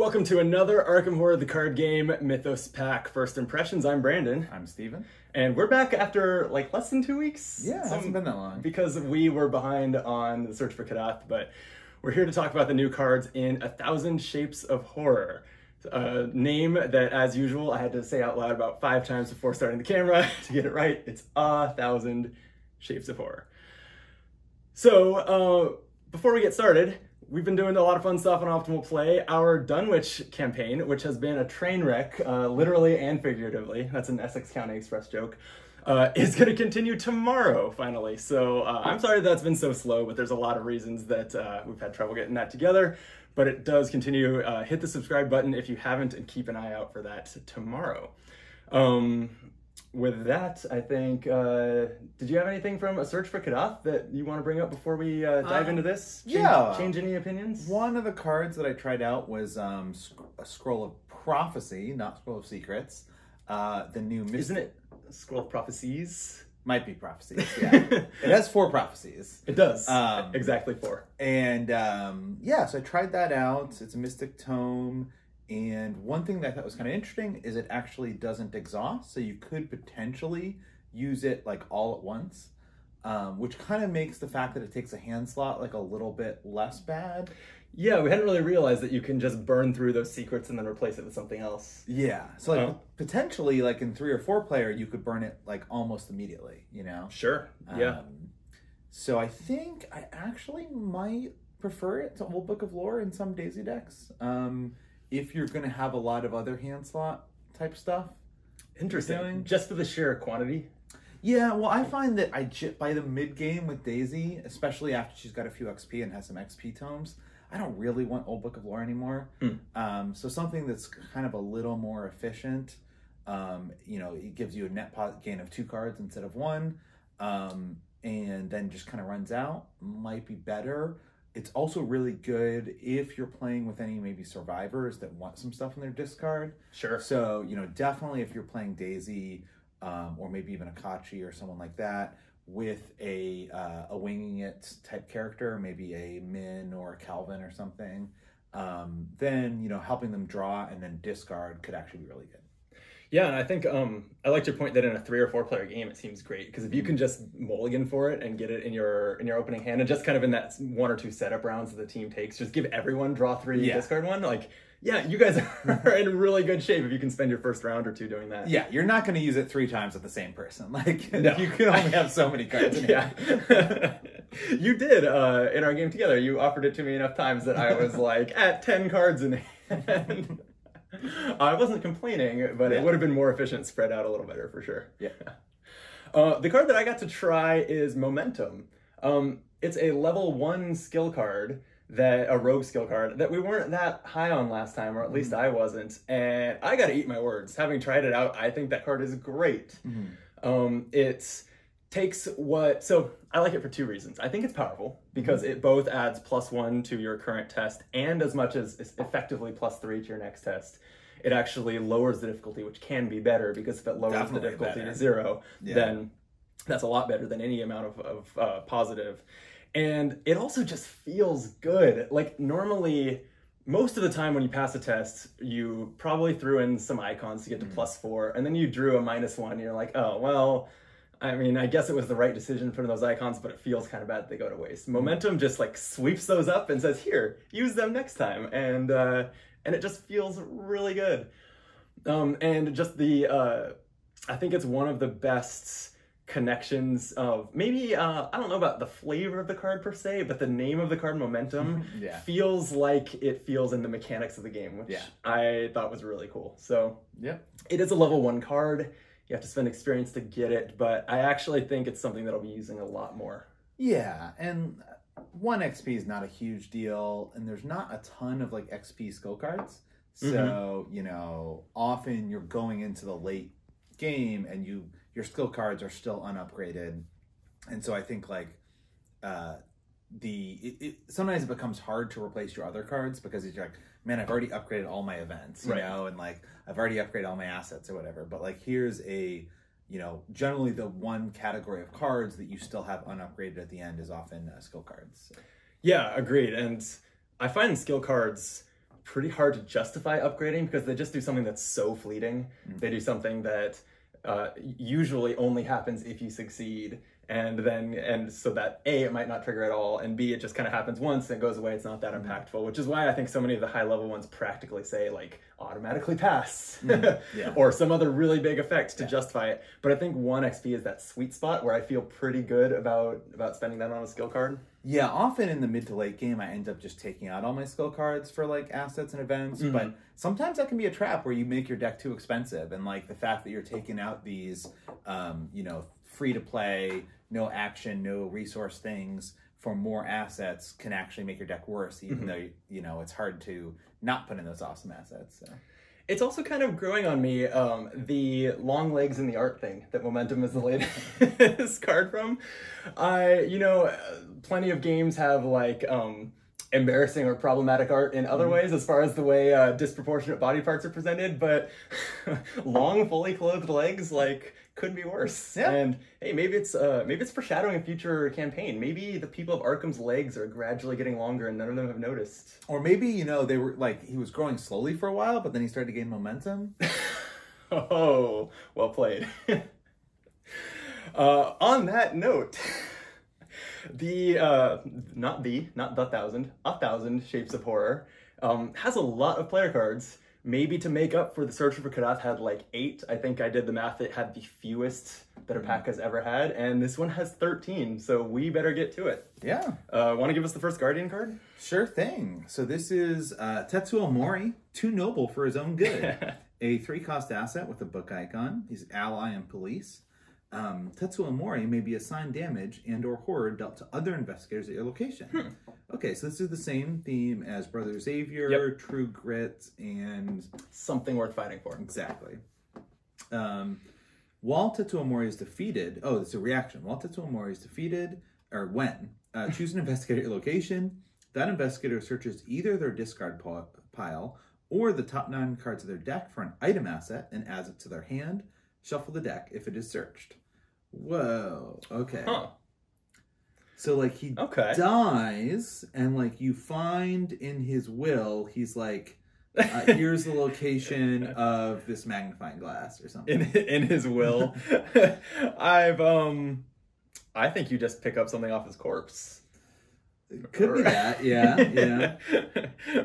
Welcome to another Arkham Horror the card game Mythos pack. First impressions, I'm Brandon. I'm Steven. And we're back after like less than 2 weeks. Yeah, it hasn't been that long. Because we were behind on the search for Kadath, but we're here to talk about the new cards in 1,000 Shapes of Horror. A name that, as usual, I had to say out loud about 5 times before starting the camera to get it right. It's 1,000 Shapes of Horror. So, before we get started, we've been doing a lot of fun stuff on Optimal Play. Our Dunwich campaign, which has been a train wreck, literally and figuratively, that's an Essex County Express joke, is going to continue tomorrow, finally. So I'm sorry that's been so slow, but there's a lot of reasons that we've had trouble getting that together. But it does continue. Hit the subscribe button if you haven't, and keep an eye out for that tomorrow. With that, I think, did you have anything from A Search for Kadath that you want to bring up before we dive into this? Change any opinions? One of the cards that I tried out was a Scroll of Prophecy, not Scroll of Secrets. The new Mystic. Isn't it Scroll of Prophecies? Might be Prophecies, yeah. It has 4 prophecies. It does. Exactly 4. And yeah, so I tried that out. It's a Mystic Tome. And one thing that I thought was kind of interesting is it actually doesn't exhaust, so you could potentially use it like all at once, which kind of makes the fact that it takes a hand slot like a little bit less bad. Yeah, we hadn't really realized that you can just burn through those secrets and then replace it with something else. Yeah, so like potentially like in 3 or 4 player, you could burn it like almost immediately, you know? Sure, yeah. So I think I actually might prefer it to Old Book of Lore in some Daisy decks. If you're going to have a lot of other hand slot type stuff. Interesting. Just for the sheer quantity? Yeah, well, I find that by the mid-game with Daisy, especially after she's got a few XP and has some XP tomes, I don't really want Old Book of Lore anymore. So something that's kind of a little more efficient, you know, it gives you a net gain of 2 cards instead of 1, and then just kind of runs out, might be better. It's also really good if you're playing with any maybe survivors that want some stuff in their discard. Sure. So, you know, definitely if you're playing Daisy, or maybe even a Kachi or someone like that, with a winging it type character, maybe a Min or a Calvin or something, then, you know, helping them draw and then discard could actually be really good. Yeah, and I think I liked your point that in a 3 or 4 player game it seems great, because if you can just mulligan for it and get it in your opening hand, and just kind of in that 1 or 2 setup rounds that the team takes, just give everyone draw 3, discard 1, like, yeah, you guys are in really good shape if you can spend your first round or 2 doing that. Yeah, you're not going to use it 3 times with the same person. Like, no. You can only have so many cards in here. You did, in our game together, you offered it to me enough times that I was like, at 10 cards in hand. I wasn't complaining, but it would have been more efficient, spread out a little better for sure. Yeah. The card that I got to try is Momentum. It's a level 1 skill card, a rogue skill card, that we weren't that high on last time, or at least I wasn't. And I gotta eat my words. Having tried it out, I think that card is great. It takes so I like it for 2 reasons. I think it's powerful because it both adds +1 to your current test, and as much as effectively +3 to your next test. It actually lowers the difficulty, which can be better, because if it lowers the difficulty to 0, then that's a lot better than any amount of positive. And it also just feels good. Like, normally, most of the time when you pass a test, you probably threw in some icons to get to +4, and then you drew a -1, and you're like, oh, well, I mean, I guess it was the right decision putting those icons, but it feels kind of bad that they go to waste. Momentum just like sweeps those up and says, here, use them next time. And it just feels really good. And just I think it's one of the best connections of maybe, I don't know about the flavor of the card per se, but the name of the card, Momentum, feels like it feels in the mechanics of the game, which I thought was really cool. So it is a level 1 card. You have to spend experience to get it, but I actually think it's something that I'll be using a lot more. Yeah, and 1 XP is not a huge deal, and there's not a ton of like XP skill cards. So, you know, often you're going into the late game and your skill cards are still unupgraded. And so I think like sometimes it becomes hard to replace your other cards, because you're like, man, I've already upgraded all my events, you know, and like I've already upgraded all my assets or whatever. But like, here's you know, generally the 1 category of cards that you still have unupgraded at the end is often skill cards. Yeah, agreed. And I find skill cards pretty hard to justify upgrading because they just do something that's so fleeting. They do something that usually only happens if you succeed. And so that A, it might not trigger at all, and B, it just kind of happens once and goes away. It's not that impactful, which is why I think so many of the high level ones practically say like automatically pass or some other really big effect to justify it. But I think 1 XP is that sweet spot where I feel pretty good about spending that on a skill card. Yeah, often in the mid to late game, I end up just taking out all my skill cards for like assets and events. But sometimes that can be a trap where you make your deck too expensive, and like the fact that you're taking out these, free to play, no action, no resource things for more assets can actually make your deck worse, even though it's hard to not put in those awesome assets. So. It's also kind of growing on me, the long legs in the art thing that Momentum is the latest card from. Plenty of games have like embarrassing or problematic art in other ways as far as the way disproportionate body parts are presented, but long, fully clothed legs like could be worse. Yeah. And hey, maybe it's foreshadowing a future campaign. Maybe the people of Arkham's legs are gradually getting longer and none of them have noticed. Or maybe, they were like, he was growing slowly for a while, but then he started to gain momentum. Oh, well played. On that note, not the 1,000 Shapes of Horror has a lot of player cards. Maybe to make up for the Searcher for Kadath had like 8. I think I did the math. It had the fewest that a pack has ever had, and this one has 13. So we better get to it. Yeah. Want to give us the first Guardian card? Sure thing. So this is Tetsu Omori, too noble for his own good. A 3-cost asset with a book icon. He's ally and police. Tetsu Omori may be assigned damage and or horror dealt to other investigators at your location. Okay, so this is the same theme as Brother Xavier, True Grit, and... Something worth fighting for. Exactly. While Tetsu Omori is defeated... Oh, it's a reaction. While Tetsu Omori is defeated, or when, choose an investigator at your location. That investigator searches either their discard pile or the top 9 cards of their deck for an item asset and adds it to their hand. Shuffle the deck if it is searched. Whoa. Okay. Huh. So, like, he dies, and, like, you find in his will, he's like, here's the location of this magnifying glass or something. In his will. I think you just pick up something off his corpse. It could be that, yeah.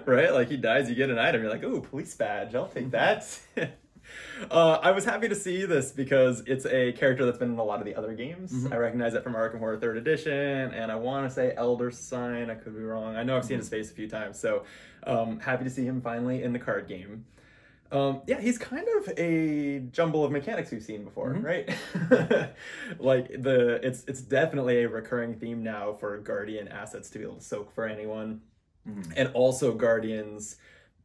Right? Like, he dies, you get an item, you're like, ooh, police badge, I'll take that. I was happy to see this because it's a character that's been in a lot of the other games. I recognize it from Arkham Horror 3rd Edition, and I want to say Elder Sign. I could be wrong. I know I've seen his face a few times, so happy to see him finally in the card game. Yeah, he's kind of a jumble of mechanics we've seen before, right? Like it's definitely a recurring theme now for Guardian assets to be able to soak for anyone, and also Guardians.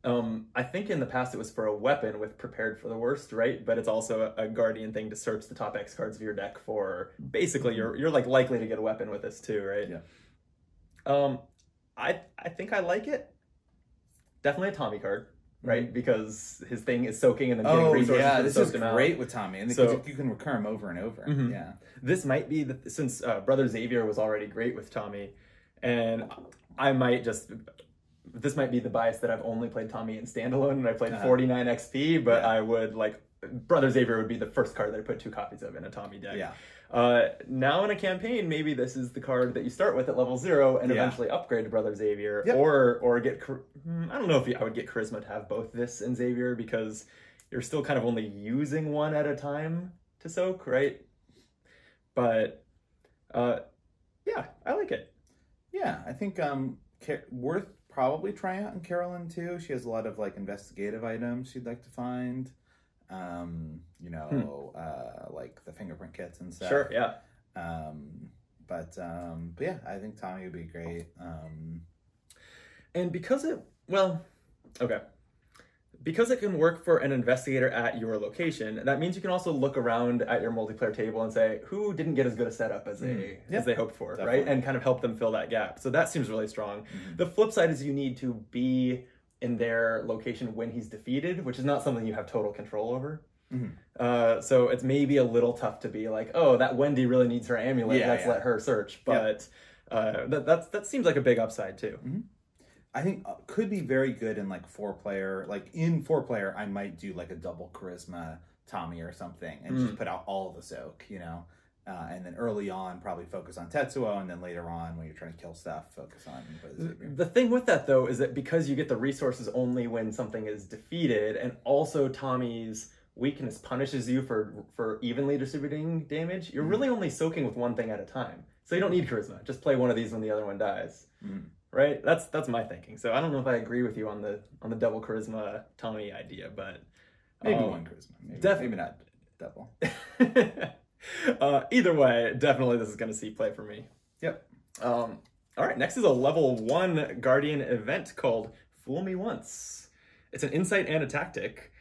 I think in the past it was for a weapon with Prepared for the Worst, right? But it's also a Guardian thing to search the top X cards of your deck for. Basically, you're like likely to get a weapon with this too, right? Yeah. I think I like it. Definitely a Tommy card, right? Because his thing is soaking and then getting resources to this soak is them out. Great with Tommy, and so you can recur him over and over. Yeah. This might be since Brother Xavier was already great with Tommy, and I might just. This might be the bias that I've only played Tommy in standalone and I played 49 XP, but I would like Brother Xavier would be the first card that I put 2 copies of in a Tommy deck. Yeah. Now in a campaign, maybe this is the card that you start with at level 0 and eventually upgrade to Brother Xavier, or get. I don't know if I would get Charisma to have both this and Xavier because you're still kind of only using one at a time to soak, right? But yeah, I like it. Yeah, I think worth probably trying out in Carolyn too. She has a lot of like investigative items she'd like to find. Like the fingerprint kits and stuff. Sure, yeah. But yeah, I think Tommy would be great. And because because it can work for an investigator at your location, that means you can also look around at your multiplayer table and say, who didn't get as good a setup as they hoped for, right? And kind of help them fill that gap. So that seems really strong. The flip side is you need to be in their location when he's defeated, which is not something you have total control over. So it's maybe a little tough to be like, oh, that Wendy really needs her amulet. Let's let her search. But that seems like a big upside too. I think could be very good in like 4-player. Like in 4-player, I might do like a double charisma Tommy or something and just put out all the soak, you know? And then early on, probably focus on Tetsuo, and then later on, when you're trying to kill stuff, focus on The thing with that, though, is that because you get the resources only when something is defeated, and also Tommy's weakness punishes you for evenly distributing damage, you're really only soaking with one thing at a time. So you don't need charisma. Just play one of these when the other one dies. Right? That's my thinking. So I don't know if I agree with you on the double charisma Tommy idea, but maybe one charisma. Maybe not double. Either way, definitely this is going to see play for me. Yep. All right, next is a level 1 Guardian event called Fool Me Once. It's an insight and a tactic.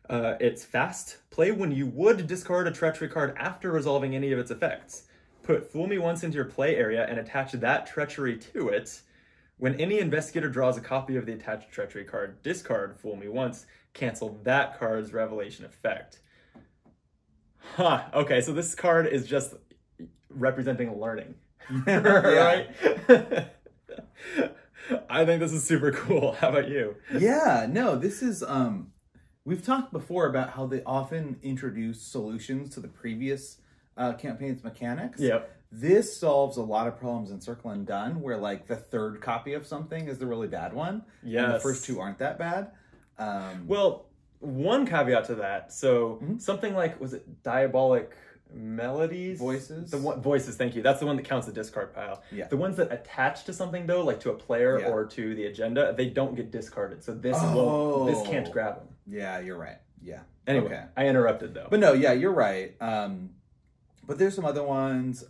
It's fast. Play when you would discard a treachery card after resolving any of its effects. Put Fool Me Once into your play area and attach that treachery to it. When any investigator draws a copy of the attached treachery card, discard Fool Me Once. Cancel that card's revelation effect. Huh, okay, so this card is just representing learning, right? I think this is super cool. How about you? Yeah, no, this is, we've talked before about how they often introduce solutions to the previous campaign's mechanics. Yep. This solves a lot of problems in Circle and Done, where like the third copy of something is the really bad one. Yes. And the first two aren't that bad. Well, one caveat to that. So something like, was it Diabolic Melodies? Voices? Voices, thank you. That's the one that counts the discard pile. Yeah. The ones that attach to something, though, like to a player or to the agenda, they don't get discarded. So this this can't grab them. Yeah, you're right. Yeah. Anyway, okay. I interrupted, though. But no, yeah, you're right. But there's some other ones.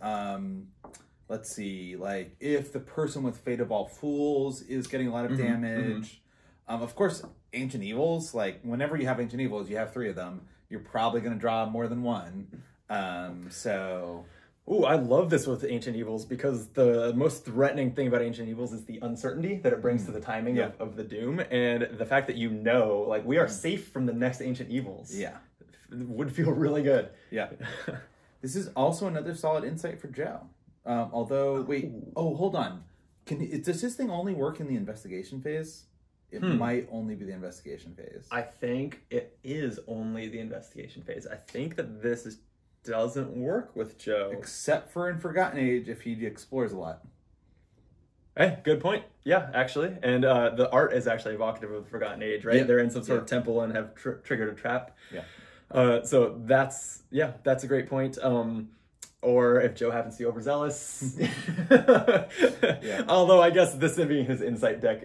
Let's see. Like, if the person with Fate of All Fools is getting a lot of damage. Of course, Ancient Evils, like, whenever you have Ancient Evils, you have 3 of them. You're probably going to draw more than one. So... Ooh, I love this with Ancient Evils because the most threatening thing about Ancient Evils is the uncertainty that it brings to the timing of the doom. And the fact that you know, like, we are safe from the next Ancient Evils. Yeah. Would feel really good. Yeah. This is also another solid insight for Joe. Although, wait, hold on. Does this thing only work in the investigation phase? It might only be the investigation phase. I think it is only the investigation phase. I think that this doesn't work with Joe. Except for in Forgotten Age, if he explores a lot. Hey, good point. Yeah, actually. And the art is actually evocative of the Forgotten Age, right? They're in some sort of temple and have triggered a trap. Yeah. So that's a great point. Or if Joe happens to be overzealous. Although I guess this being his insight deck,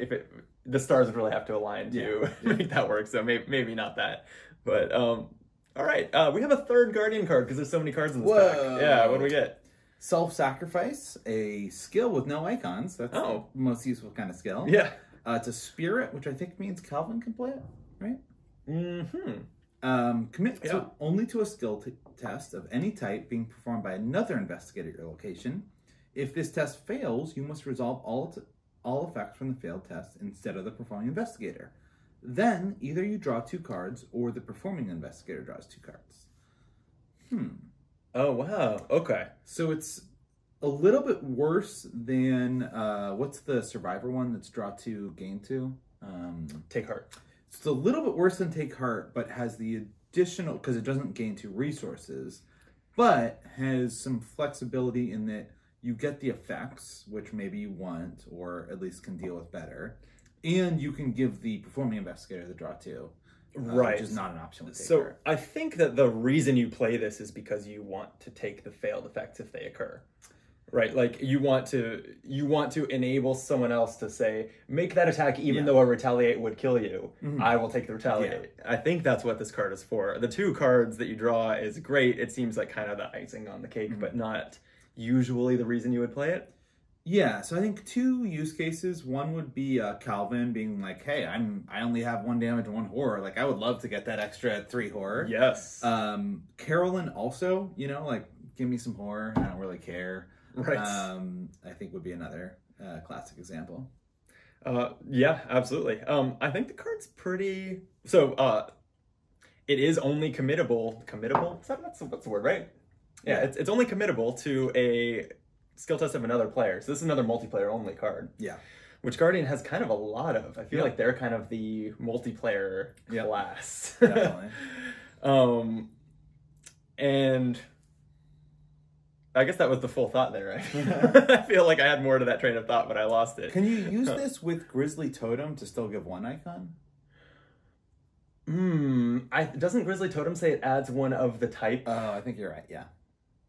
the stars would really have to align to make that work. So maybe not that. But all right, we have a third Guardian card because there's so many cards in this deck. Yeah, what do we get? Self-sacrifice, a skill with no icons. That's the most useful kind of skill. Yeah. It's a spirit, which I think means Calvin can play it, right? Mm-hmm. Commit only to a skill test of any type being performed by another investigator at your location. If this test fails, you must resolve all effects from the failed test instead of the performing investigator. Then, either you draw 2 cards, or the performing investigator draws 2 cards. Oh, wow. Okay. So it's a little bit worse than, what's the Survivor one that's draw 2, gain 2? Take Heart. It's a little bit worse than Take Heart, but has the additional, because it doesn't gain 2 resources, but has some flexibility in that you get the effects, which maybe you want, or at least can deal with better. And you can give the performing investigator the draw 2. Right. Which is not an option with Take So Heart. I think that the reason you play this is because you want to take the failed effects if they occur. Right, like you want to enable someone else to say, make that attack even though a retaliate would kill you. I will take the retaliate. I think that's what this card is for. The 2 cards that you draw is great. It seems like kind of the icing on the cake, but not usually the reason you would play it. Yeah, so I think 2 use cases. One would be Calvin being like, hey, I only have 1 damage and 1 horror. Like, I would love to get that extra 3 horror. Yes. Carolyn also, you know, like, give me some horror. I don't really care. Right. I think would be another classic example. Yeah, absolutely. I think the card's pretty... So, it is only committable... Committable? That's the word, right? Yeah, it's only committable to a skill test of another player. So this is another multiplayer only card. Yeah. which Guardian has kind of a lot of. I feel Yep. like they're kind of the multiplayer Yep. class. Definitely. And I guess that was the full thought there, right? I feel like I had more to that train of thought, but I lost it. Can you use this with Grizzly Totem to still give one icon? Doesn't Grizzly Totem say it adds one of the type? Oh, I think you're right, yeah.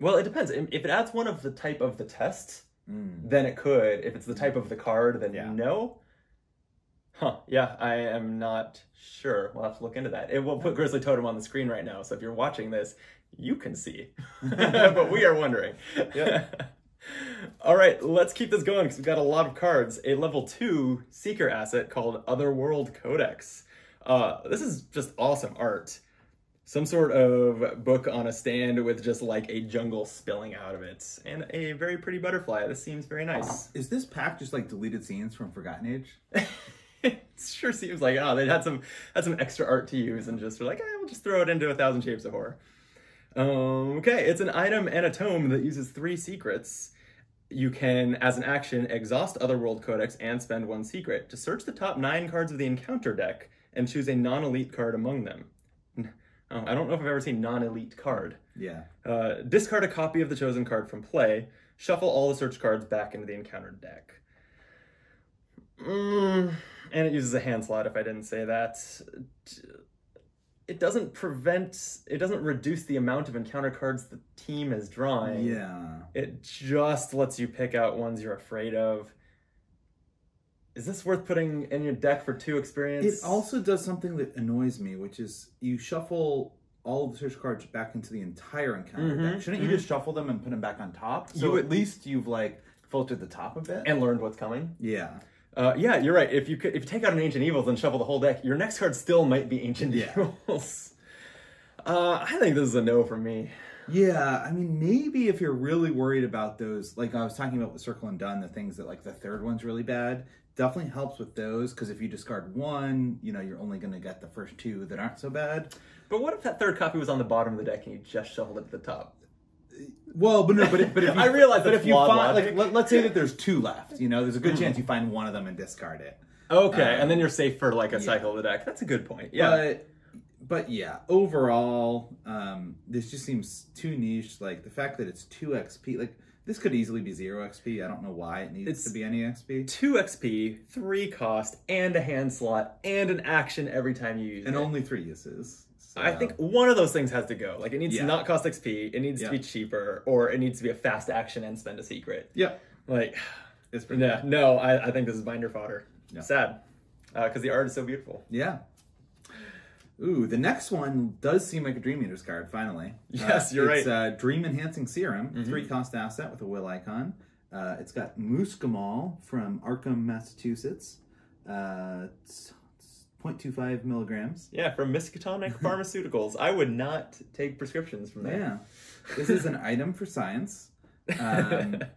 Well, it depends. If it adds one of the type of the test, then it could. If it's the type of the card, then no. Huh, yeah, I am not sure. We'll have to look into that. It will put Grizzly Totem on the screen right now, so if you're watching this, you can see. But we are wondering. Yep. All right, let's keep this going because we've got a lot of cards. A level 2 Seeker asset called Otherworld Codex. This is just awesome art. Some sort of book on a stand with just like a jungle spilling out of it. And a very pretty butterfly. This seems very nice. Is this pack just like deleted scenes from Forgotten Age? It sure seems like, they had some extra art to use and just were like, we'll just throw it into 1,000 Shapes of Horror. Okay, it's an item and a tome that uses 3 secrets. You can, as an action, exhaust Otherworld Codex and spend 1 secret to search the top 9 cards of the encounter deck and choose a non-elite card among them. I don't know if I've ever seen non-elite card. Yeah. Discard a copy of the chosen card from play. Shuffle all the search cards back into the encountered deck. And it uses a hand slot, if I didn't say that. It doesn't reduce the amount of encounter cards the team is drawing. Yeah. It just lets you pick out ones you're afraid of. Is this worth putting in your deck for 2 experience? It also does something that annoys me, which is you shuffle all of the search cards back into the entire encounter deck. Shouldn't you just shuffle them and put them back on top? So at least you've like filtered the top a bit and learned what's coming. Yeah. Yeah, you're right. If you take out an Ancient Evils and shuffle the whole deck, your next card still might be Ancient Evils. I think this is a no for me. Yeah, I mean, maybe if you're really worried about those, like I was talking about with Circle and Done, the things that like the third one's really bad, definitely helps with those, because if you discard 1, you're only going to get the first 2 that aren't so bad. But what if that third copy was on the bottom of the deck and you just shuffled it to the top? Well, but if you, I realize but that's if you flawed find, logic. like, let's say that there's 2 left, there's a good chance you find one of them and discard it. Okay, and then you're safe for like a cycle of the deck. That's a good point. Yeah. But yeah, overall, this just seems too niche. Like the fact that it's 2 XP, like this could easily be 0 XP. I don't know why it needs to be any XP. 2 XP, 3 cost, and a hand slot, and an action every time you use it. And only 3 uses. So. I think one of those things has to go. Like it needs to not cost XP, it needs to be cheaper, or it needs to be a fast action and spend a secret. Yeah. Like, it's pretty bad. No, I think this is binder fodder. Yeah. Sad. Because the art is so beautiful. Yeah. Ooh, the next one does seem like a Dream Eaters card, finally. Yes, you're right. It's Dream Enhancing Serum, 3 cost asset with a will icon. It's got Moose Gamal from Arkham, Massachusetts. It's 0.25 milligrams. Yeah, from Miskatonic Pharmaceuticals. I would not take prescriptions from there. Yeah. This is an item for science.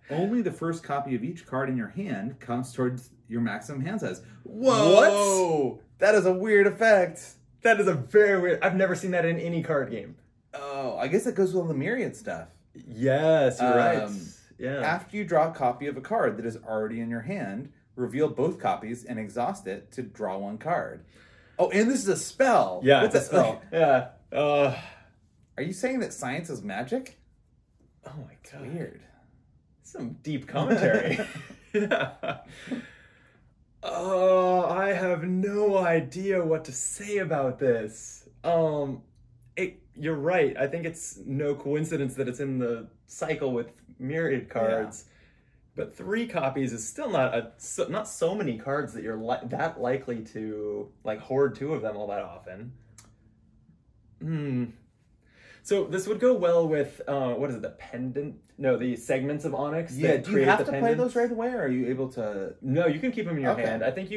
Only the first copy of each card in your hand counts towards your maximum hand size. Whoa! What? That is a weird effect. That is a very weird... I've never seen that in any card game. Oh, I guess it goes with all the myriad stuff. Yes, you're right. Yeah. After you draw a copy of a card that is already in your hand, reveal both copies and exhaust it to draw 1 card. Oh, and this is a spell. Yeah, What's it's a spell. Yeah. Are you saying that science is magic? Oh my god. It's weird. Some deep commentary. Yeah. I have no idea what to say about this. You're right. I think it's no coincidence that it's in the cycle with myriad cards. Yeah. But 3 copies is still not so many cards that you're that likely to like hoard 2 of them all that often. So this would go well with what is it? The pendant? No, the segments of onyx. Yeah. That Do you have to pendant. play those right away, or are you able to? No, you can keep them in your hand. I think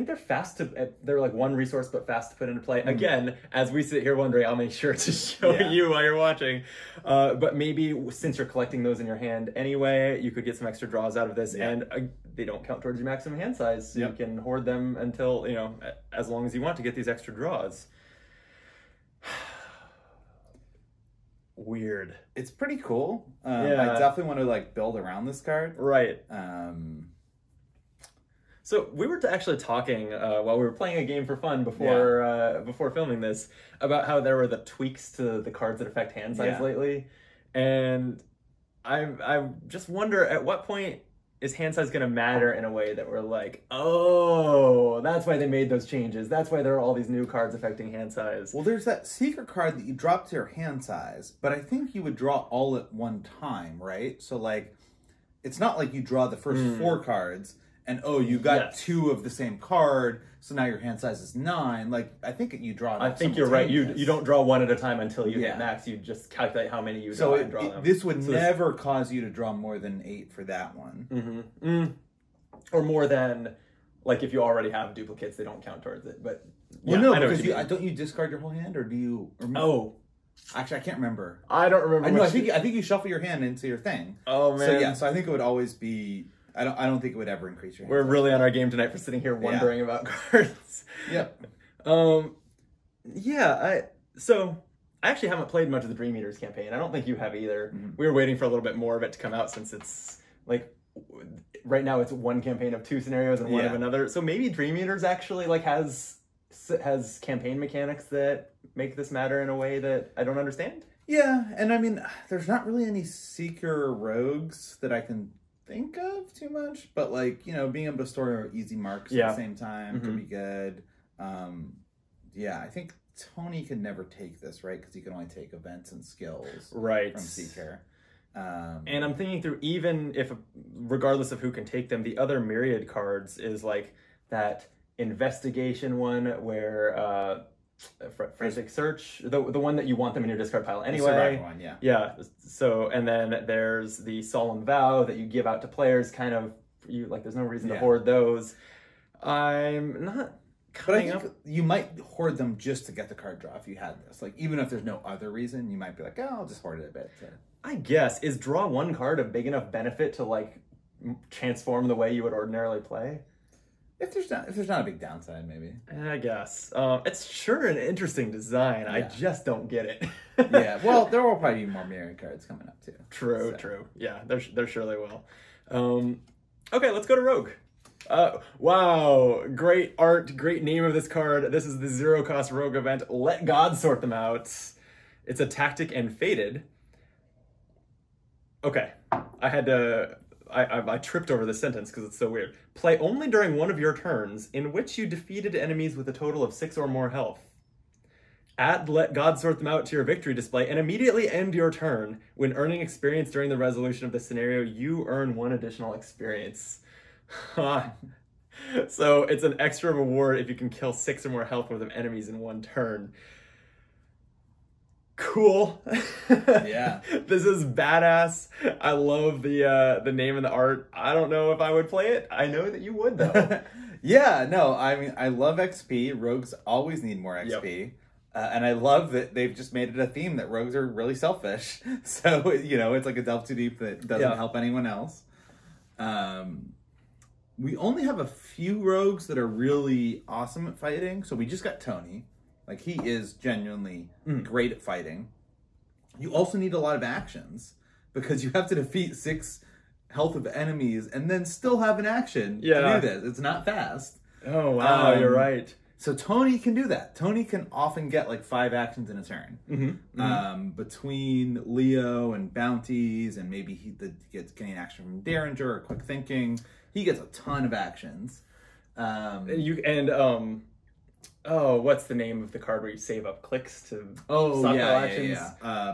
they're fast to. They're like 1 resource, but fast to put into play. Again, as we sit here wondering, I'll make sure to show you while you're watching. But maybe since you're collecting those in your hand anyway, you could get some extra draws out of this, and they don't count towards your maximum hand size. So you can hoard them until as long as you want to get these extra draws. Weird. It's pretty cool. Yeah. I definitely want to like build around this card. Right. So we were actually talking while we were playing a game for fun before filming this about how there were the tweaks to the cards that affect hand size lately, and I just wonder at what point is hand size going to matter in a way that we're like, oh, that's why they made those changes. That's why there are all these new cards affecting hand size. Well, there's that secret card that you drop to your hand size, but I think you would draw all at one time, right? So like, it's not like you draw the first 4 cards and you got 2 of the same card, so now your hand size is 9. Like, I think you draw. I think you're right. You don't draw one at a time until you hit max. You just calculate how many you draw and draw them. This would never cause you to draw more than 8 for that one. Or more than, like, if you already have duplicates, they don't count towards it. But no, because don't you discard your whole hand, or do you? Actually, I can't remember. I don't remember. I think you shuffle your hand into your thing. Oh man. So I think it would always be. I don't think it would ever increase your hand We're size. really on our game tonight for sitting here wondering about cards. Yep. So I actually haven't played much of the Dream Eaters campaign. I don't think you have either. We were waiting for a little bit more of it to come out since it's like right now it's one campaign of 2 scenarios and one of another. So maybe Dream Eaters actually like has campaign mechanics that make this matter in a way that I don't understand. Yeah, and I mean, there's not really any Seeker rogues that I can think of too much, but like, you know, being able to store easy marks at the same time could be good. I think Tony could never take this, right? Because he can only take events and skills from Seeker. And I'm thinking through, even if, regardless of who can take them, the other Myriad cards is like that investigation one where forensic search, the one that you want them in your discard pile anyway. The one, yeah. So, and then there's the solemn vow that you give out to players. Kind of, you like. There's no reason to hoard those. I'm not. But I think you might hoard them just to get the card draw if you had this. Like, even if there's no other reason, you might be like, I'll just hoard it a bit. I guess. Is draw 1 card a big enough benefit to like transform the way you would ordinarily play? If there's not a big downside, maybe. I guess. It's sure an interesting design. I just don't get it. Well, there will probably be more Myriad cards coming up too. True. Yeah, there surely will. Okay, let's go to Rogue. Wow, great art, great name of this card. This is the 0-cost Rogue event. Let God sort them out. It's a tactic and faded. Okay, I tripped over this sentence because it's so weird. Play only during one of your turns in which you defeated enemies with a total of 6 or more health. Add Let God Sort Them Out to your victory display and immediately end your turn. When earning experience during the resolution of the scenario, you earn 1 additional experience. So it's an extra reward if you can kill 6 or more health worth of enemies in 1 turn. Cool. This is badass. I love the name and the art. I don't know if I would play it. I know that you would though. I mean, I love XP. Rogues always need more XP. And I love that they've just made it a theme that rogues are really selfish. So, you know, it's like a delve too deep that doesn't help anyone else. We only have a few rogues that are really awesome at fighting. So we just got Tony. Like, he is genuinely great at fighting. You also need a lot of actions because you have to defeat 6 health of enemies and then still have an action to do this. It's not fast. Oh, wow, you're right. So Tony can do that. Tony can often get like 5 actions in a turn. Between Leo and bounties, and maybe he gets getting action from Derringer or quick thinking. He gets a ton of actions. What's the name of the card where you save up clicks to actions?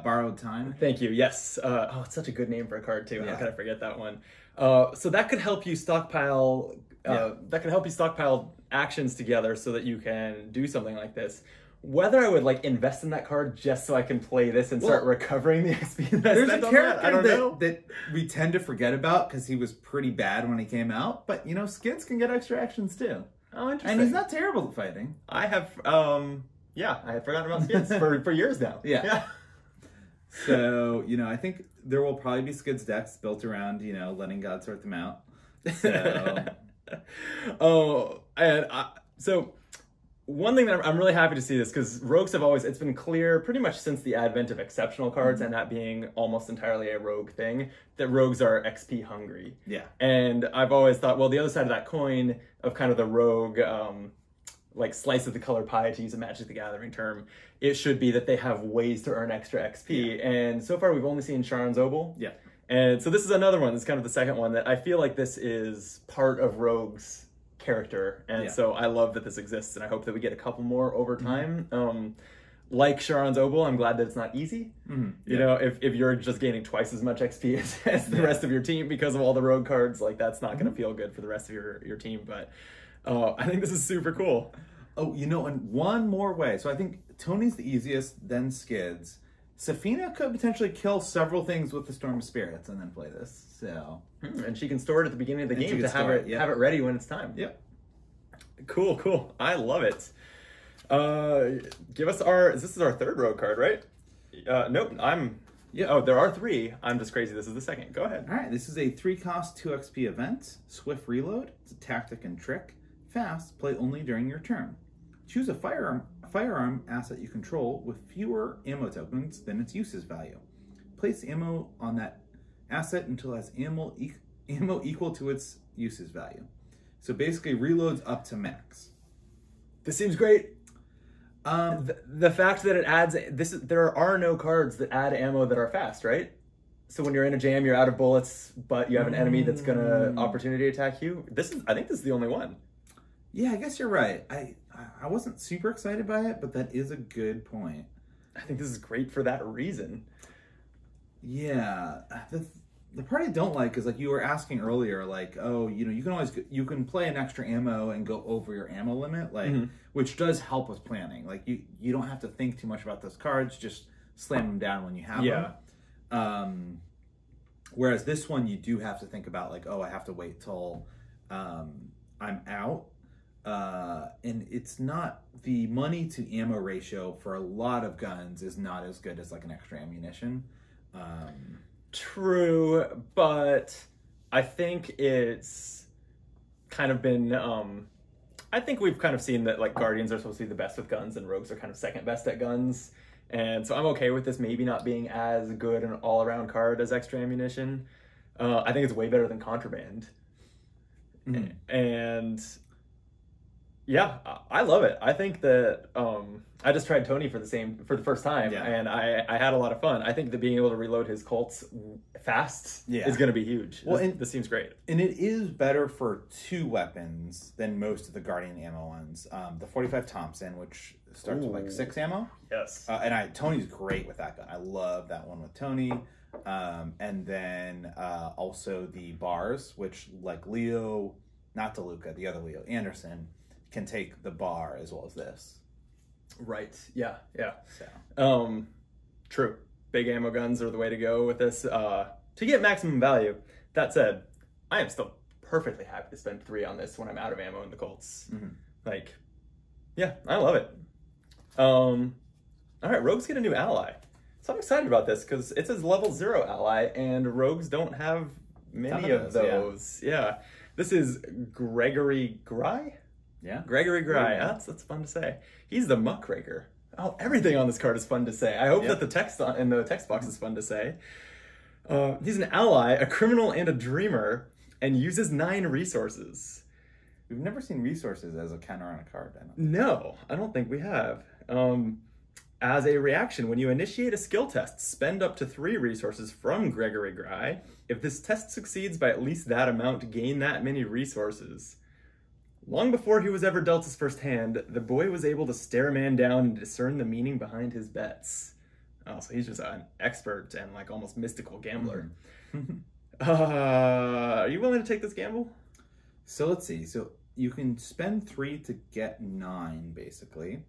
Borrowed Time. Thank you. Yes. It's such a good name for a card too. How could I forget that one? So that could help you stockpile. That could help you stockpile actions together so that you can do something like this. Whether I would like invest in that card just so I can play this and start recovering the XP that I spent on that, I don't know. That we tend to forget about because he was pretty bad when he came out. But you know, Skids can get extra actions too. Oh, interesting. And he's not terrible at fighting. I have, I had forgotten about Skids for years now. So, you know, I think there will probably be Skids decks built around, you know, letting God sort them out. So, so one thing that I'm really happy to see this, because rogues have always, it's been clear pretty much since the advent of exceptional cards and that being almost entirely a rogue thing, that rogues are XP hungry. Yeah. And I've always thought, well, the other side of that coin of kind of the rogue, like slice of the color pie, to use a Magic the Gathering term, it should be that they have ways to earn extra XP. Yeah. And so far we've only seen Sharon's Obel. Yeah. And so this is another one, this is kind of the second one, that I feel like this is part of Rogue's character. And so I love that this exists, and I hope that we get a couple more over time. Like Sharon's Obel, I'm glad that it's not easy. You know, if you're just gaining twice as much XP as the rest of your team because of all the rogue cards, like that's not going to feel good for the rest of your team. But I think this is super cool. Oh, you know, and one more way. So I think Tony's the easiest, then Skids. Safina could potentially kill several things with the Storm of Spirits and then play this. So, and she can store it at the beginning of the game to have it ready when it's time. Yep. Cool. I love it. Give us this is our third rogue card, right? Nope. Oh, there are 3. I'm just crazy. This is the second. Go ahead. All right. This is a 3-cost 2 XP event. Swift reload. It's a tactic and trick. Fast. Play only during your turn. Choose a firearm asset you control with fewer ammo tokens than its uses value. Place ammo on that asset until it has ammo equal to its uses value. So basically reloads up to max. This seems great. The fact that it adds there are no cards that add ammo that are fast, right? So when you're in a jam, you're out of bullets, but you have an enemy that's gonna opportunity attack you. I think this is the only one. Yeah, I guess you're right. I wasn't super excited by it, but that is a good point. I think this is great for that reason. Yeah, the part I don't like is, like you were asking earlier, like, oh, you know, you can play an extra ammo and go over your ammo limit, like, which does help with planning. Like you don't have to think too much about those cards, just slam them down when you have them. Whereas this one, you do have to think about, like, oh, I have to wait till I'm out. And it's not, the money to ammo ratio for a lot of guns is not as good as like an extra ammunition. True, but I think it's kind of been, I think we've kind of seen that like Guardians are supposed to be the best with guns and Rogues are kind of second best at guns. And so I'm okay with this maybe not being as good an all-around card as extra ammunition. I think it's way better than Contraband. And yeah, I love it. I think that I just tried Tony for the first time, and I had a lot of fun. I think that being able to reload his Colts fast is going to be huge. Well, this seems great. And it is better for 2 weapons than most of the Guardian ammo ones. The 45 Thompson, which starts with like 6 ammo. Yes. And Tony's great with that gun. I love that one with Tony. And then also the bars, which like Leo, not DeLuca, the other Leo Anderson, can take the bar as well as this. Right. Yeah. So. True. Big ammo guns are the way to go with this to get maximum value. That said, I am still perfectly happy to spend 3 on this when I'm out of ammo in the Colts. Like, yeah, I love it. All right, Rogues get a new ally. So I'm excited about this because it's his level 0 ally, and Rogues don't have many of those. Yeah. This is Gregory Gray? Yeah. Gregory Gray. That's fun to say. He's the Muckraker. Oh, everything on this card is fun to say. I hope that the text in the text box is fun to say. He's an ally, a criminal, and a dreamer, and uses 9 resources. We've never seen resources as a counter on a card. No, I don't think we have. As a reaction, when you initiate a skill test, spend up to 3 resources from Gregory Gray. If this test succeeds by at least that amount, gain that many resources. Long before he was ever dealt his first hand, the boy was able to stare a man down and discern the meaning behind his bets. Oh, so he's just an expert and like almost mystical gambler. Are you willing to take this gamble? So let's see. So you can spend 3 to get 9, basically.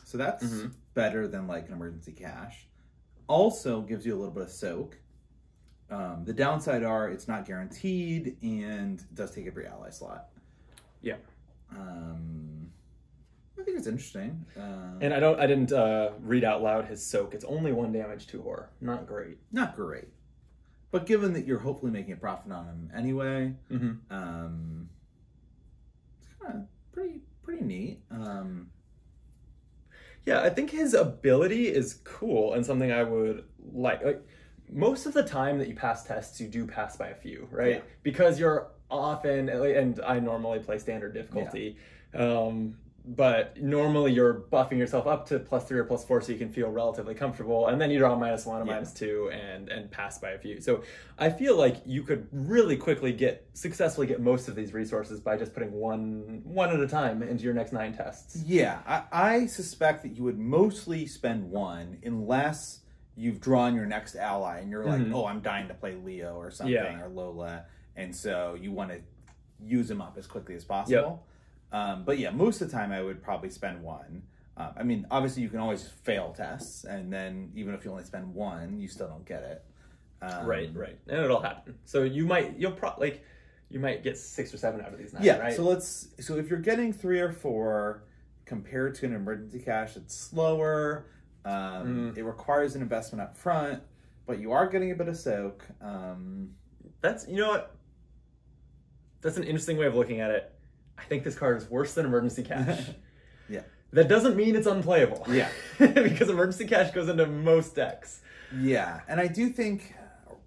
So that's better than like an emergency cash. Also gives you a little bit of soak. The downside are it's not guaranteed and does take every ally slot. Yeah. I think it's interesting. And I didn't read out loud his soak. It's only 1 damage to horror. Not great. Not great. But given that you're hopefully making a profit on him anyway, it's kind of pretty neat. Yeah, I think his ability is cool and something I would like. Like, most of the time that you pass tests, you do pass by a few, right? Yeah. Because you're often, and I normally play standard difficulty, but normally you're buffing yourself up to +3 or +4 so you can feel relatively comfortable, and then you draw a -1 or -2 and pass by a few. So I feel like you could really quickly successfully get most of these resources by just putting one at a time into your next 9 tests. Yeah, I suspect that you would mostly spend 1 unless you've drawn your next ally and you're like, oh, I'm dying to play Leo or something, or Lola, and so you want to use them up as quickly as possible. But yeah, most of the time I would probably spend 1. I mean, obviously you can always fail tests, and then even if you only spend 1, you still don't get it. Right, and it'll happen. So you might get 6 or 7 out of these 9. Yeah, right? So if you're getting 3 or 4 compared to an emergency cache, it's slower. It requires an investment up front, but you are getting a bit of soak. That's, you know what? That's an interesting way of looking at it. I think this card is worse than emergency cache. Yeah. That doesn't mean it's unplayable. Yeah. Because emergency cache goes into most decks. Yeah, and I do think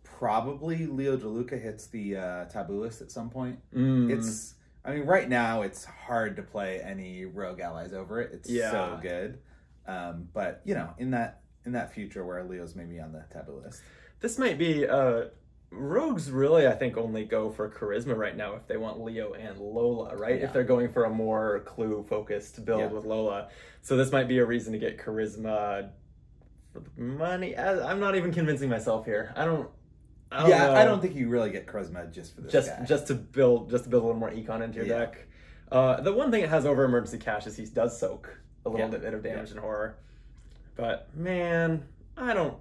probably Leo DeLuca hits the taboo list at some point. I mean, right now it's hard to play any rogue allies over it. It's so good. But, you know, in that future where Leo's maybe on the taboo list. This might be... rogues really, I think, only go for charisma right now if they want Leo and Lola, right? Yeah. If they're going for a more clue-focused build with Lola. So this might be a reason to get charisma for the money. I'm not even convincing myself here. I don't know. I don't think you really get charisma just for this guy. Just to build a little more econ into your deck. The one thing it has over emergency cache is he does soak a little bit of damage and horror. But man, I'm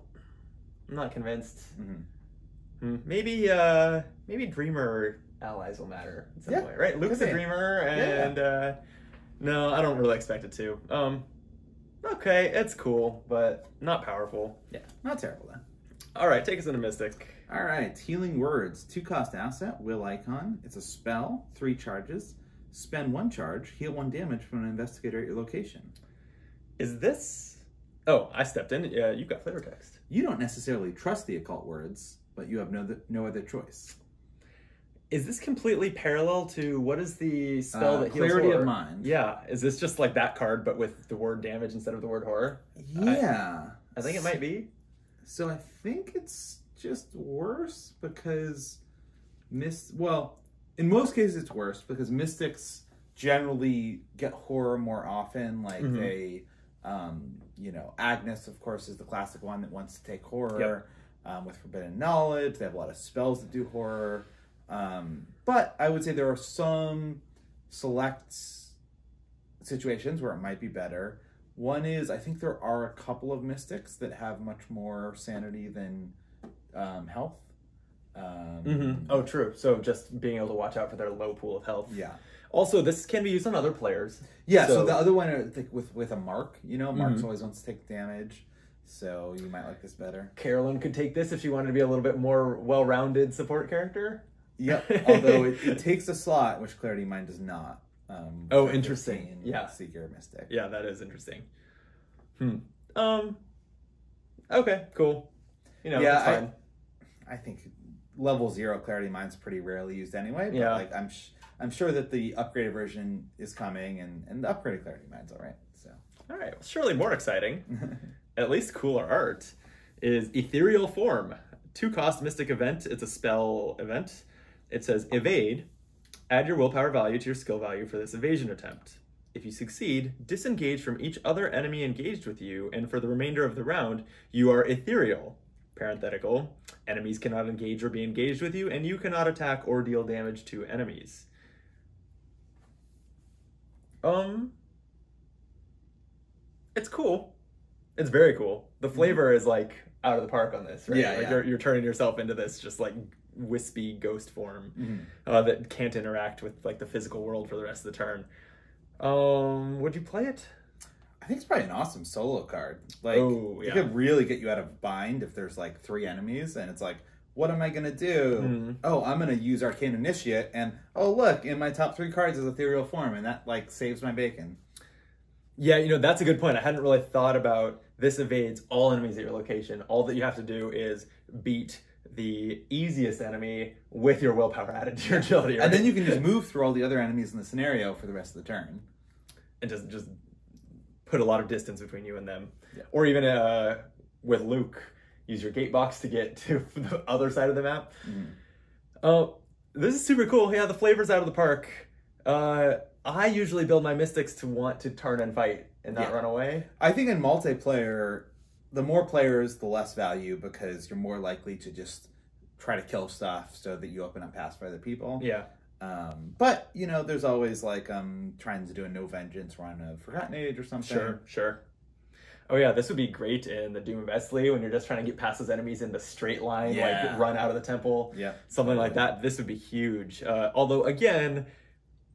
not convinced. Maybe Dreamer allies will matter in some way, right? Luke's a Dreamer, and no, I don't really expect it to. Okay, it's cool, but not powerful. Yeah, not terrible then. All right, take us into Mystic. All right, Healing Words, 2-cost asset, will icon. It's a spell, 3 charges. Spend 1 charge, heal 1 damage from an investigator at your location. Is this? Oh, I stepped in. Yeah, you've got flavor text. You don't necessarily trust the occult words, but you have no other choice. Is this completely parallel to what is the spell that heals Clarity horror? of Mind? Yeah. Is this just like that card, but with the word damage instead of the word horror? Yeah. I think it might be. So I think it's just worse because in most cases it's worse because mystics generally get horror more often. Like they, Agnes, of course, is the classic one that wants to take horror. With Forbidden Knowledge, they have a lot of spells that do horror. But I would say there are some select situations where it might be better. One is, I think there are a couple of mystics that have much more sanity than health. Oh, true. So just being able to watch out for their low pool of health. Yeah. Also, this can be used on other players. Yeah, so the other one, I think, with a Mark, Mark's always wants to take damage. So you might like this better. Carolyn could take this if she wanted to be a little bit more well-rounded support character. Yep. Although it takes a slot, which Clarity Mind does not. Oh, interesting. Yeah. Seeker Mystic. Yeah, that is interesting. Okay, cool. It's fine. I think level 0 Clarity Mind's pretty rarely used anyway. But like I'm sure that the upgraded version is coming, and the upgraded Clarity Mind's all right. So. All right. Well, surely more exciting. At least cooler art, is Ethereal Form. 2-cost Mystic event. It's a spell event. It says, evade. Add your willpower value to your skill value for this evasion attempt. If you succeed, disengage from each other enemy engaged with you, and for the remainder of the round, you are ethereal. Parenthetical. Enemies cannot engage or be engaged with you, and you cannot attack or deal damage to enemies. It's cool. It's very cool. The flavor is like out of the park on this, right? Yeah, You're turning yourself into this just like wispy ghost form that can't interact with like the physical world for the rest of the turn. Would you play it? I think it's probably an awesome solo card. Like it could really get you out of bind if there's like 3 enemies and it's like, what am I gonna do? Oh, I'm gonna use Arcane Initiate, and oh look, in my top 3 cards is Ethereal Form, and that like saves my bacon. Yeah, you know, that's a good point. I hadn't really thought about this evades all enemies at your location. All that you have to do is beat the easiest enemy with your willpower added to your agility. Right? And then you can just move through all the other enemies in the scenario for the rest of the turn. And just put a lot of distance between you and them. Yeah. Or even with Luke, use your gate box to get to the other side of the map. This is super cool. Yeah, the flavor's out of the park. I usually build my mystics to want to turn and fight and not run away. I think in multiplayer, the more players, the less value, because you're more likely to just try to kill stuff so that you open up paths for other people. Yeah. But, you know, there's always like trying to do a no vengeance run of Forgotten Age or something. Sure. Oh yeah, this would be great in the Doom of Estley when you're just trying to get past those enemies in the straight line, like run out of the temple. Yeah. Something like that. This would be huge. Although, again,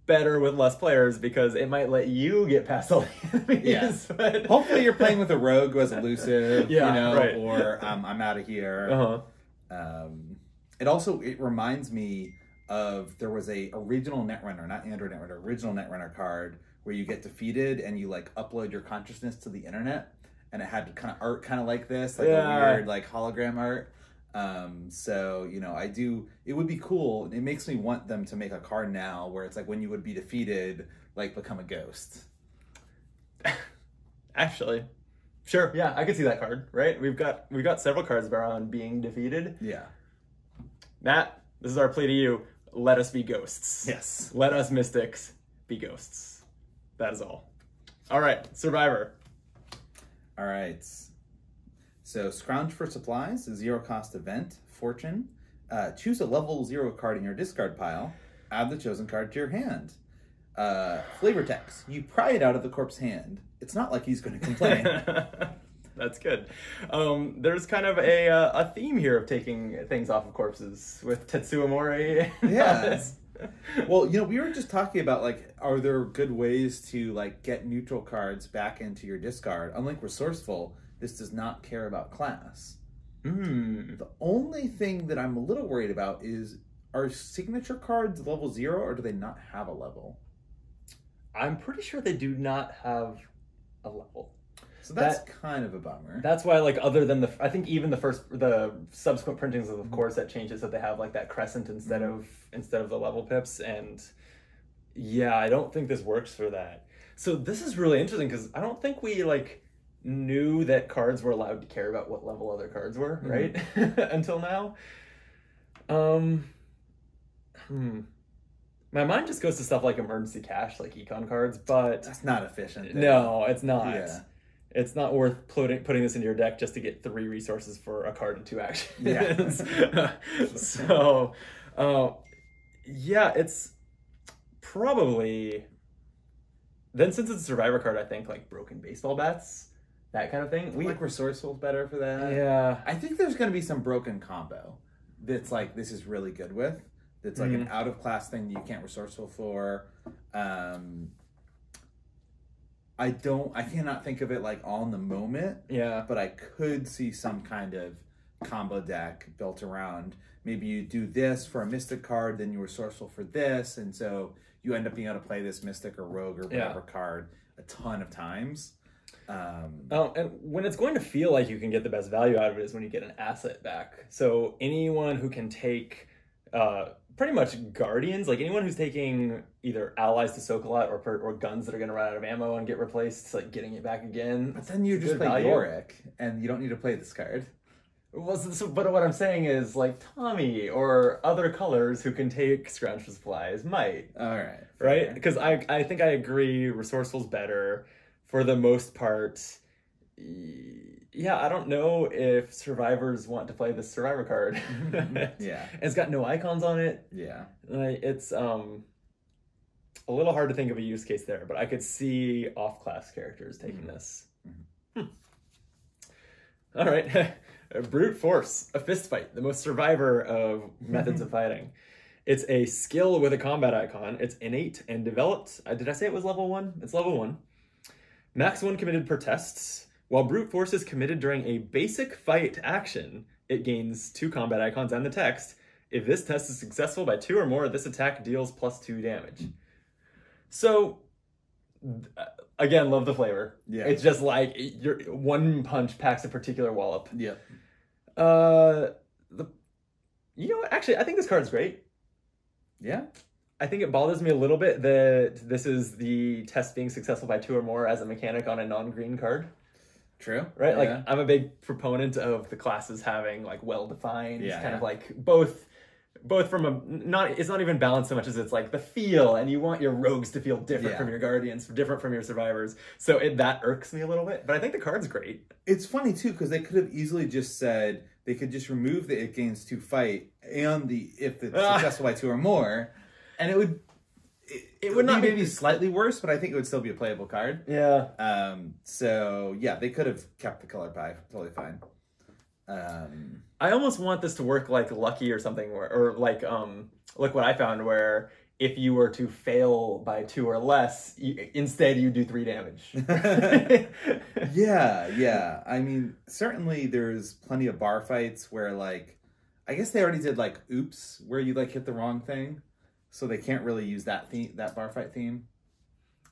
better with less players because it might let you get past all the enemies. Yes. But... Hopefully you're playing with a rogue who has elusive, you know, right. or I'm out of here. It reminds me of, there was a original Netrunner, not Android Netrunner, original Netrunner card where you get defeated and you like upload your consciousness to the internet, and it had kind of art kind of like this, like a weird like hologram art. So, you know, it would be cool. It makes me want them to make a card now where it's like when you would be defeated, like become a ghost. Actually, sure. Yeah, I could see that card, right? We've got several cards around being defeated. Yeah. Matt, this is our plea to you. Let us be ghosts. Yes. Let us mystics be ghosts. That is all. All right, Survivor. All right. So, scrounge for supplies, a zero-cost event, fortune. Choose a level 0 card in your discard pile. Add the chosen card to your hand. Flavor text. You pry it out of the corpse's hand. It's not like he's going to complain. That's good. There's kind of a theme here of taking things off of corpses with Tetsu Amori. Yeah. Well, you know, we were just talking about, like, are there good ways to, like, get neutral cards back into your discard? Unlike Resourceful, this does not care about class. The only thing that I'm a little worried about is, are signature cards level 0 or do they not have a level? I'm pretty sure they do not have a level. So that's kind of a bummer. That's why, like, other than I think even the subsequent printings of course that changes that they have like that crescent instead of the level pips, and yeah, I don't think this works for that. So this is really interesting because I don't think we like knew that cards were allowed to care about what level other cards were, right? Until now. My mind just goes to stuff like emergency cash, like econ cards, but that's not efficient. No, it's not. Yeah. It's not worth putting this into your deck just to get 3 resources for a card and 2 actions. Yeah. So, yeah, it's probably... Then since it's a Survivor card, I think like broken baseball bats, that kind of thing. Like Resourceful's better for that. Yeah. I think there's going to be some broken combo that's like, this is really good with. That's like an out-of-class thing that you can't Resourceful for. I cannot think of it like on the moment. Yeah. But I could see some kind of combo deck built around. Maybe you do this for a Mystic card, then you Resourceful for this, and so you end up being able to play this Mystic or Rogue or whatever card a ton of times. And when it's going to feel like you can get the best value out of it is when you get an asset back. So anyone who can take pretty much Guardians, like anyone who's taking either allies to soak a lot or guns that are going to run out of ammo and get replaced, like getting it back again. But then you just play Yorick, and you don't need to play this card. Well, but what I'm saying is, like, Tommy or other colors who can take scrounge for supplies might. All right. Right? Because I think I agree Resourceful's better for the most part. Yeah, I don't know if survivors want to play this Survivor card. Yeah. And it's got no icons on it. Yeah. Like, it's a little hard to think of a use case there, but I could see off-class characters taking this. All right. Brute Force, a fist fight, the most Survivor of methods of fighting. It's a skill with a combat icon. It's innate and developed. Did I say it was level 1? It's level 1. Max 1 committed per tests. While Brute Force is committed during a basic fight action, it gains 2 combat icons and the text. If this test is successful by 2 or more, this attack deals +2 damage. So, Again, love the flavor. Yeah. It's just like your one punch packs a particular wallop. Yeah. You know what? Actually, I think this card's great. Yeah. I think it bothers me a little bit that this is the test being successful by 2 or more as a mechanic on a non-green card. True. Right? Yeah. Like, I'm a big proponent of the classes having, like, well-defined, kind of, like, both from a... It's not even balanced so much as it's, like, the feel, and you want your rogues to feel different from your guardians, different from your survivors. So that irks me a little bit, but I think the card's great. It's funny, too, because they could have easily just said... They could just remove the it gains 2 fight and if it's successful by 2 or more, and it would not be maybe slightly worse, but I think it would still be a playable card. Yeah. So yeah, they could have kept the color pie totally fine. I almost want this to work like Lucky or something, or like look what I found, where if you were to fail by 2 or less, instead you do 3 damage. Yeah. I mean, certainly there's plenty of bar fights where, like, I guess they already did, like, oops, where you, like, hit the wrong thing. So they can't really use that bar fight theme.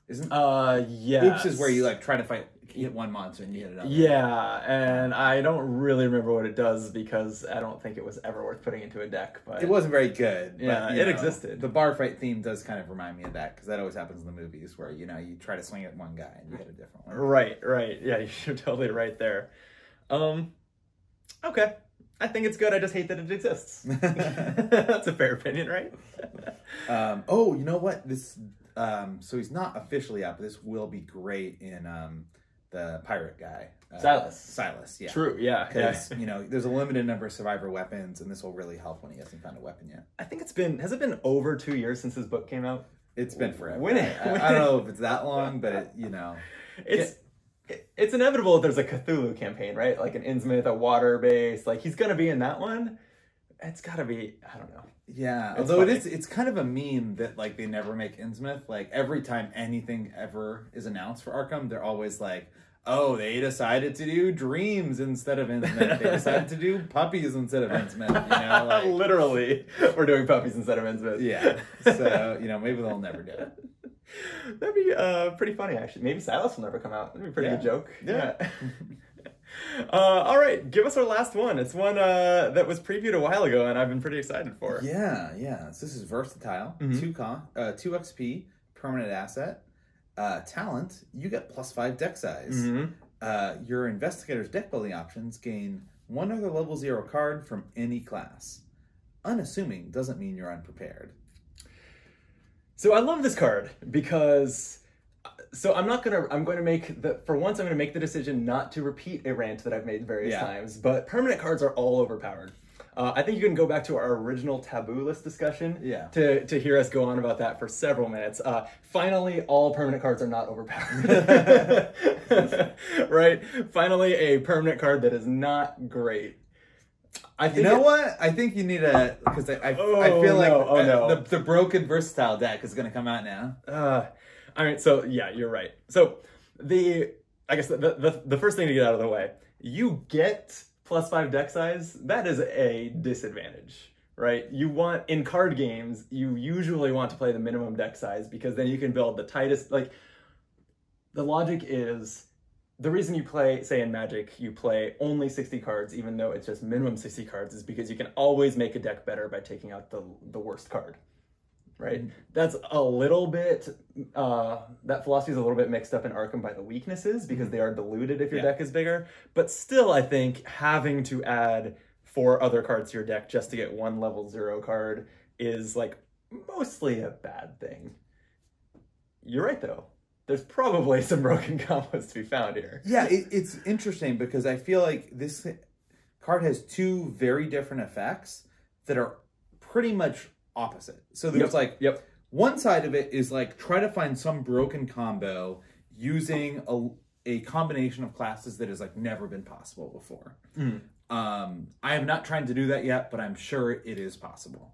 Isn't yeah. Oops is where you, like, try to hit one monster and you hit another. Yeah, and I don't really remember what it does because I don't think it was ever worth putting into a deck. But it wasn't very good. Yeah, but, it existed. The bar fight theme does kind of remind me of that, because that always happens in the movies where, you know, you try to swing at one guy and you hit a different one. Right. Yeah, you're totally right there. Okay. I think it's good. I just hate that it exists. That's a fair opinion, right? Oh, you know what? This so he's not officially out, but this will be great in the pirate guy. Silas, yeah. True, yeah. Because, you know, there's a limited number of survivor weapons, and this will really help when he hasn't found a weapon yet. I think has it been over 2 years since his book came out? It's been forever. I don't know if it's that long, but, you know. It's inevitable if there's a Cthulhu campaign, right? Like an Innsmouth, a water base. Like, he's going to be in that one. It's got to be, I don't know. Yeah, although it's kind of a meme that, like, they never make Innsmouth. Like, every time anything ever is announced for Arkham, they're always like, oh, they decided to do dreams instead of Innsmouth. They decided to do puppies instead of Innsmouth. You know, like, literally, we're doing puppies instead of Innsmouth. Yeah, so, you know, maybe they'll never do it. That'd be pretty funny, actually. Maybe Silas will never come out. That'd be a pretty good joke. Yeah. All right, give us our last one. It's one that was previewed a while ago, and I've been pretty excited for. Yeah. So this is versatile. 2 XP, permanent asset. Talent, you get +5 deck size. Your investigator's deck building options gain 1 other level 0 card from any class. Unassuming doesn't mean you're unprepared. So I love this card because, I'm going to make the decision not to repeat a rant that I've made various times, but permanent cards are all overpowered. I think you can go back to our original taboo list discussion to hear us go on about that for several minutes. Finally, all permanent cards are not overpowered. Right? Finally, a permanent card that is not great. You know what? I think you need because I feel like the broken versatile deck is going to come out now. All right, so yeah, you're right. So I guess the first thing to get out of the way, you get +5 deck size. That is a disadvantage, right? In card games, you usually want to play the minimum deck size because then you can build the tightest. Like, the logic is, the reason you play, say in Magic, you play only 60 cards, even though it's just minimum 60 cards, is because you can always make a deck better by taking out the worst card, right? That's a little bit, that philosophy is a little bit mixed up in Arkham by the weaknesses, because they are diluted if your deck is bigger. But still, I think having to add 4 other cards to your deck just to get 1 level 0 card is, like, mostly a bad thing. You're right, though. There's probably some broken combos to be found here. Yeah, it's interesting because I feel like this card has 2 very different effects that are pretty much opposite. So there's one side of it is like try to find some broken combo using a combination of classes that has like never been possible before. I have not tried to do that yet, but I'm sure it is possible.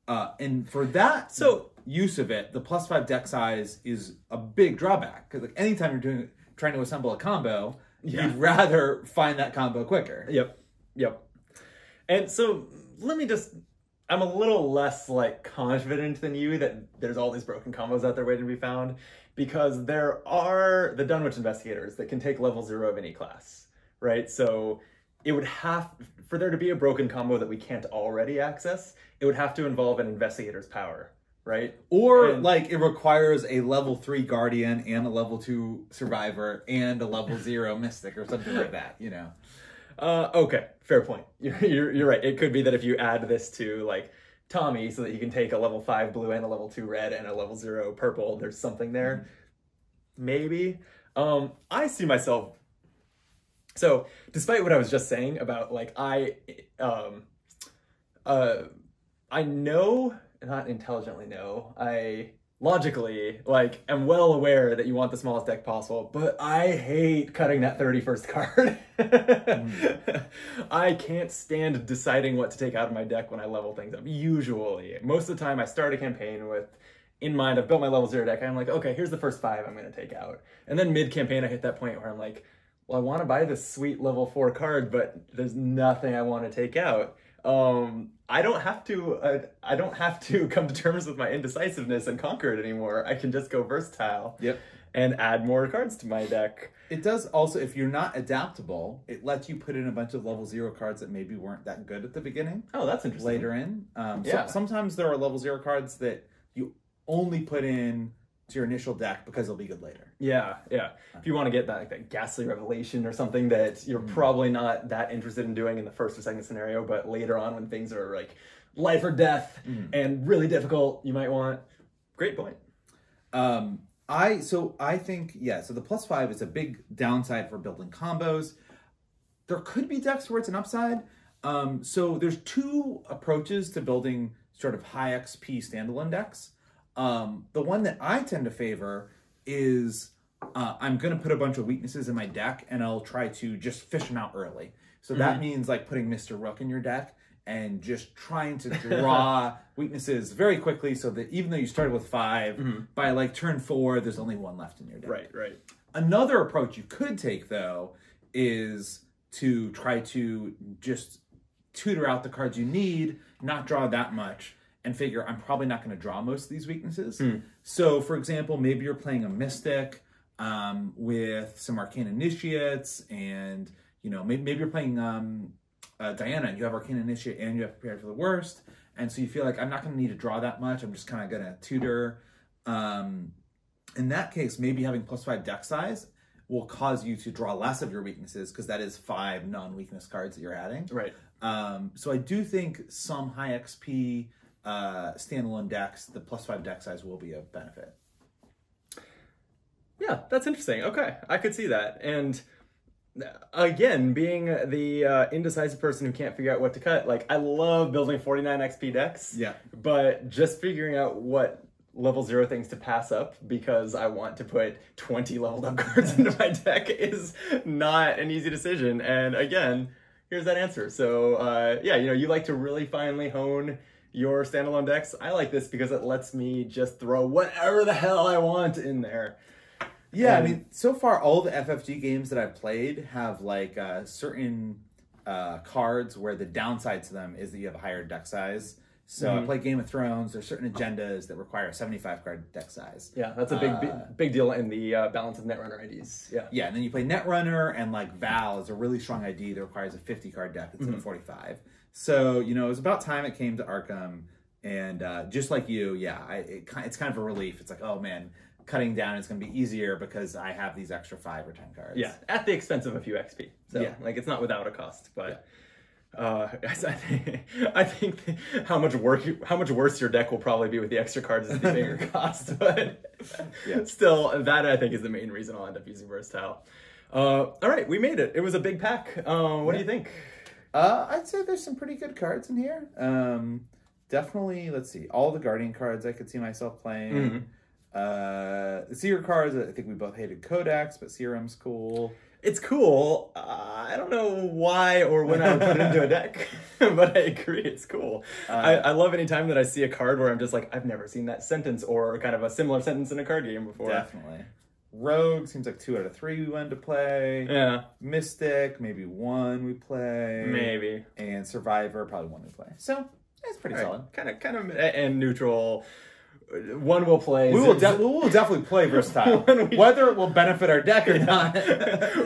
And for that use of it, the +5 deck size is a big drawback, because like anytime you're trying to assemble a combo, you'd rather find that combo quicker. Yep. And so let me just I'm a little less like confident than you that there's all these broken combos out there waiting to be found, because there are the Dunwich investigators that can take level 0 of any class, right? So it would have, for there to be a broken combo that we can't already access, it would have to involve an investigator's power, right? Or like it requires a level 3 guardian and a level 2 survivor and a level 0 mystic or something like that, you know. Okay, fair point. You're right. It could be that if you add this to like Tommy so that he can take a level 5 blue and a level 2 red and a level 0 purple, there's something there. Maybe. I see myself. So despite what I was just saying about like I know, not intelligently know, I logically like am well aware that you want the smallest deck possible, but I hate cutting that 31st card. I can't stand deciding what to take out of my deck when I level things up. Usually, most of the time I start a campaign with in mind, I've built my level 0 deck. I'm like, okay, here's the first 5 I'm going to take out. And then mid-campaign, I hit that point where I'm like, well, I want to buy this sweet level 4 card, but there's nothing I want to take out. I don't have to come to terms with my indecisiveness and conquer it anymore. I can just go versatile. Yep. And add more cards to my deck. It does also, if you're not adaptable, it lets you put in a bunch of level 0 cards that maybe weren't that good at the beginning. Oh, that's interesting. Later in. Yeah. So sometimes there are level 0 cards that you only put in to your initial deck because they'll be good later. Yeah, yeah. If you want to get that, like, that ghastly revelation or something that you're probably not that interested in doing in the first or second scenario, but later on when things are like life or death and really difficult, you might want. Great point. I think, yeah, so the +5 is a big downside for building combos. There could be decks where it's an upside. So there's 2 approaches to building sort of high XP standalone decks. The one that I tend to favor is I'm going to put a bunch of weaknesses in my deck and I'll try to just fish them out early. So that means like putting Mr. Rook in your deck and just trying to draw weaknesses very quickly so that even though you started with 5, by like turn 4, there's only 1 left in your deck. Right, right. Another approach you could take, though, is to try to just tutor out the cards you need, not draw that much, and figure I'm probably not going to draw most of these weaknesses. So, for example, maybe you're playing a Mystic with some Arcane Initiates, and, you know, maybe you're playing Diana, and you have Arcane Initiate, and you have Prepared for the Worst, and so you feel like I'm not going to need to draw that much. I'm just kind of going to tutor. In that case, maybe having +5 deck size will cause you to draw less of your weaknesses because that is 5 non-weakness cards that you're adding. Right. So I do think some high XP standalone decks, the +5 deck size will be a benefit. Yeah, that's interesting. Okay, I could see that. And again, being the indecisive person who can't figure out what to cut, like I love building 49 XP decks. Yeah. But just figuring out what level 0 things to pass up because I want to put 20 leveled up cards into my deck is not an easy decision. And again, here's that answer. So yeah, you know, you like to really finely hone your standalone decks. I like this because it lets me just throw whatever the hell I want in there. Yeah, I mean, so far all the FFG games that I've played have like certain cards where the downside to them is that you have a higher deck size. So I play Game of Thrones. There's certain agendas that require a 75 card deck size. Yeah, that's a big deal in the balance of Netrunner IDs. Yeah. Yeah, and then you play Netrunner, and like Val is a really strong ID that requires a 50 card deck instead of 45. So, you know, it was about time it came to Arkham, and just like you, yeah, it's kind of a relief. It's like, oh man, cutting down is going to be easier because I have these extra 5 or 10 cards. Yeah, at the expense of a few XP. So, yeah, like it's not without a cost, but. Yeah. I think how much worse your deck will probably be with the extra cards is the bigger cost, but yeah. Still, that I think is the main reason I'll end up using Versatile. All right, we made it. It was a big pack. What do you think? I'd say there's some pretty good cards in here. Definitely, let's see, all the Guardian cards I could see myself playing. The Seer cards, I think we both hated Codex, but Serum's cool. It's cool. I don't know why or when I would put it into a deck, but I agree, it's cool. I love any time that I see a card where I'm just like, I've never seen that sentence or kind of a similar sentence in a card game before. Definitely. Rogue seems like 2 out of 3 we wanted to play. Yeah. Mystic, maybe 1 we play. Maybe. And Survivor, probably 1 we play. So, it's pretty solid. Kind of, and neutral. One will play. We will definitely play versatile. Whether it will benefit our deck or not.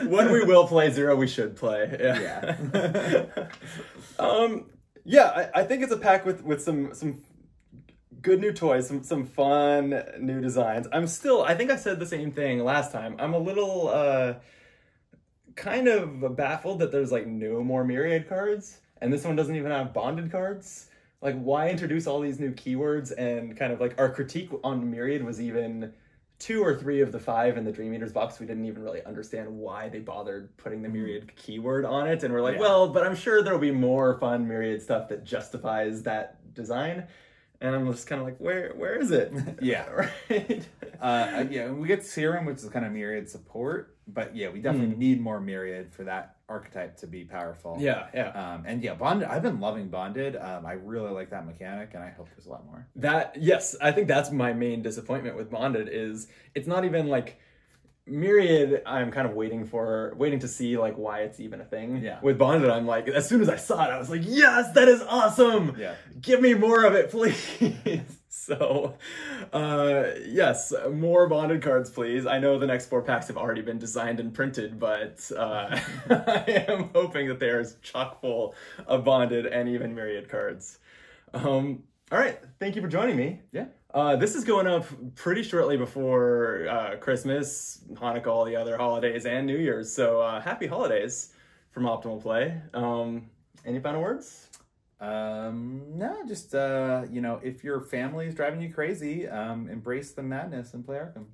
One we will play, 0 we should play. Yeah. I think it's a pack with some good new toys, some fun new designs. I think I said the same thing last time. I'm a little kind of baffled that there's like no more Myriad cards, and this one doesn't even have bonded cards. Like, why introduce all these new keywords? And kind of like our critique on Myriad was even 2 or 3 of the 5 in the Dream Eaters box. We didn't even really understand why they bothered putting the Myriad keyword on it. And we're like, well, but I'm sure there'll be more fun Myriad stuff that justifies that design. And I'm just kind of like, where is it? Yeah. Right? We get Serum, which is kind of Myriad support. But yeah, we definitely need more Myriad for that archetype to be powerful. Yeah. Bonded. I've been loving Bonded. I really like that mechanic, and I hope there's a lot more. Yes, I think that's my main disappointment with Bonded is it's not even like Myriad. I'm kind of waiting to see like why it's even a thing. Yeah. With Bonded, I'm like, as soon as I saw it, I was like, yes, that is awesome. Yeah. Give me more of it, please. So, yes, more bonded cards, please. I know the next 4 packs have already been designed and printed, but I am hoping that there's chock full of bonded and even Myriad cards. All right, thank you for joining me. Yeah. This is going up pretty shortly before Christmas, Hanukkah, all the other holidays, and New Year's. So happy holidays from Optimal Play. Any final words? No, just if your family is driving you crazy, embrace the madness and play Arkham.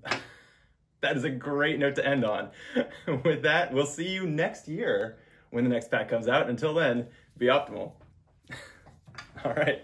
That is a great note to end on. With that, we'll see you next year when the next pack comes out. Until then, be optimal. All right.